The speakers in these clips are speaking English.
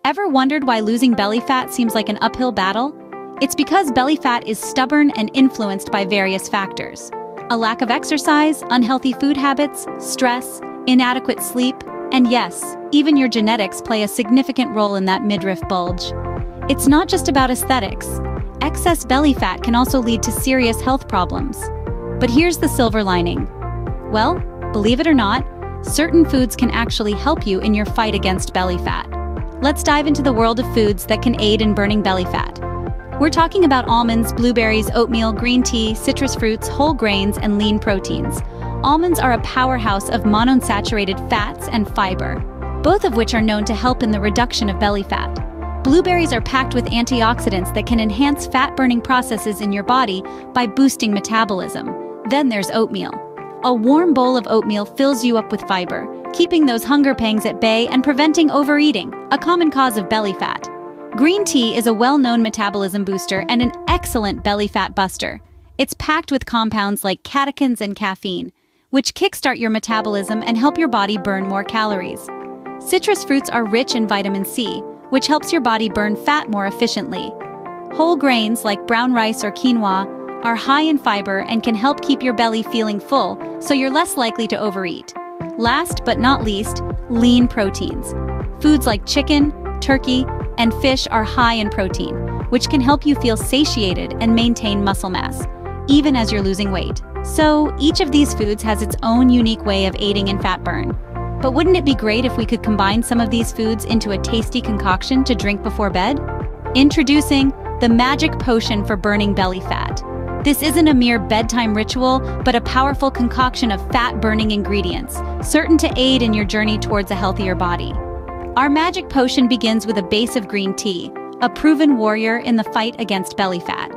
Ever wondered why losing belly fat seems like an uphill battle? It's because belly fat is stubborn and influenced by various factors. A lack of exercise, unhealthy food habits, stress, inadequate sleep, and yes, even your genetics play a significant role in that midriff bulge. It's not just about aesthetics. Excess belly fat can also lead to serious health problems. But here's the silver lining. Well, believe it or not, certain foods can actually help you in your fight against belly fat. Let's dive into the world of foods that can aid in burning belly fat. We're talking about almonds, blueberries, oatmeal, green tea, citrus fruits, whole grains, and lean proteins. Almonds are a powerhouse of monounsaturated fats and fiber, both of which are known to help in the reduction of belly fat. Blueberries are packed with antioxidants that can enhance fat-burning processes in your body by boosting metabolism. Then there's oatmeal. A warm bowl of oatmeal fills you up with fiber, keeping those hunger pangs at bay and preventing overeating, a common cause of belly fat. Green tea is a well-known metabolism booster and an excellent belly fat buster. It's packed with compounds like catechins and caffeine, which kickstart your metabolism and help your body burn more calories. Citrus fruits are rich in vitamin C, which helps your body burn fat more efficiently. Whole grains like brown rice or quinoa are high in fiber and can help keep your belly feeling full, so you're less likely to overeat. Last but not least, lean proteins. Foods like chicken, turkey, and fish are high in protein, which can help you feel satiated and maintain muscle mass, even as you're losing weight. So, each of these foods has its own unique way of aiding in fat burn. But wouldn't it be great if we could combine some of these foods into a tasty concoction to drink before bed? Introducing the magic potion for burning belly fat. This isn't a mere bedtime ritual, but a powerful concoction of fat-burning ingredients, certain to aid in your journey towards a healthier body. Our magic potion begins with a base of green tea, a proven warrior in the fight against belly fat.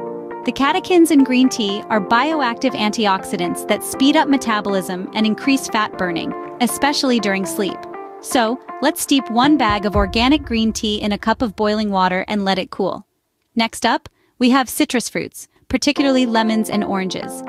The catechins in green tea are bioactive antioxidants that speed up metabolism and increase fat burning, especially during sleep. So, let's steep 1 bag of organic green tea in a cup of boiling water and let it cool. Next up, we have citrus fruits, particularly lemons and oranges.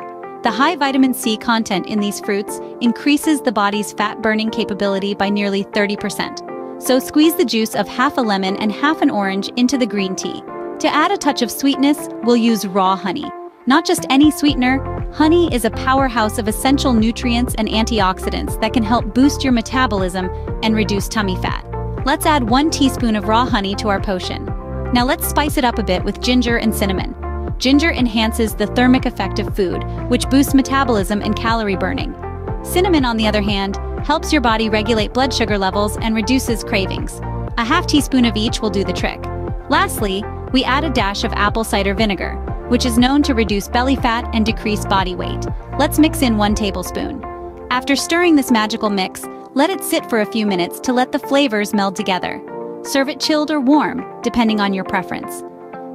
The high vitamin C content in these fruits increases the body's fat-burning capability by nearly 30%. So squeeze the juice of half a lemon and half an orange into the green tea. To add a touch of sweetness, we'll use raw honey. Not just any sweetener, honey is a powerhouse of essential nutrients and antioxidants that can help boost your metabolism and reduce tummy fat. Let's add 1 teaspoon of raw honey to our potion. Now let's spice it up a bit with ginger and cinnamon. Ginger enhances the thermic effect of food, which boosts metabolism and calorie burning. Cinnamon, on the other hand, helps your body regulate blood sugar levels and reduces cravings. A half teaspoon of each will do the trick. Lastly, we add a dash of apple cider vinegar, which is known to reduce belly fat and decrease body weight. Let's mix in 1 tablespoon. After stirring this magical mix, let it sit for a few minutes to let the flavors meld together. Serve it chilled or warm, depending on your preference.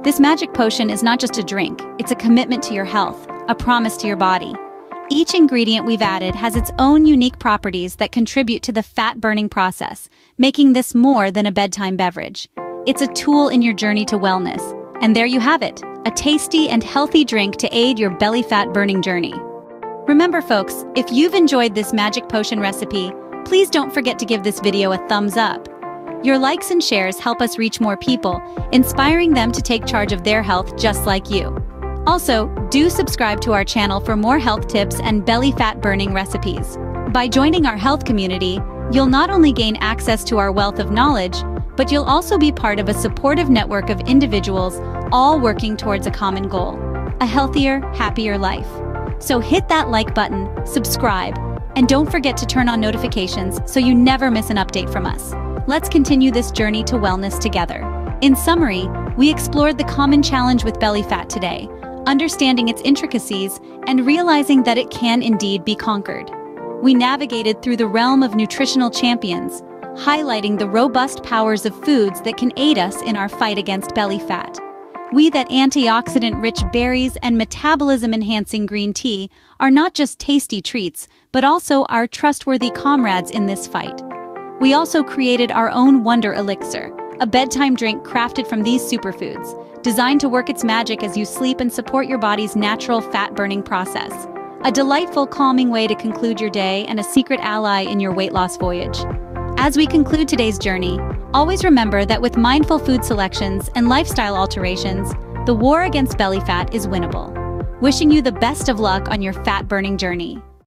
This magic potion is not just a drink, it's a commitment to your health, a promise to your body. Each ingredient we've added has its own unique properties that contribute to the fat-burning process, making this more than a bedtime beverage. It's a tool in your journey to wellness. And there you have it, a tasty and healthy drink to aid your belly fat-burning journey. Remember folks, if you've enjoyed this magic potion recipe, please don't forget to give this video a thumbs up. Your likes and shares help us reach more people, inspiring them to take charge of their health just like you. Also, do subscribe to our channel for more health tips and belly fat burning recipes. By joining our health community, you'll not only gain access to our wealth of knowledge, but you'll also be part of a supportive network of individuals all working towards a common goal, a healthier, happier life. So hit that like button, subscribe, and don't forget to turn on notifications so you never miss an update from us. Let's continue this journey to wellness together. In summary, we explored the common challenge with belly fat today, understanding its intricacies and realizing that it can indeed be conquered. We navigated through the realm of nutritional champions, highlighting the robust powers of foods that can aid us in our fight against belly fat. We that antioxidant-rich berries and metabolism-enhancing green tea are not just tasty treats, but also our trustworthy comrades in this fight. We also created our own Wonder Elixir, a bedtime drink crafted from these superfoods, designed to work its magic as you sleep and support your body's natural fat-burning process. A delightful, calming way to conclude your day and a secret ally in your weight loss voyage. As we conclude today's journey, always remember that with mindful food selections and lifestyle alterations, the war against belly fat is winnable. Wishing you the best of luck on your fat-burning journey.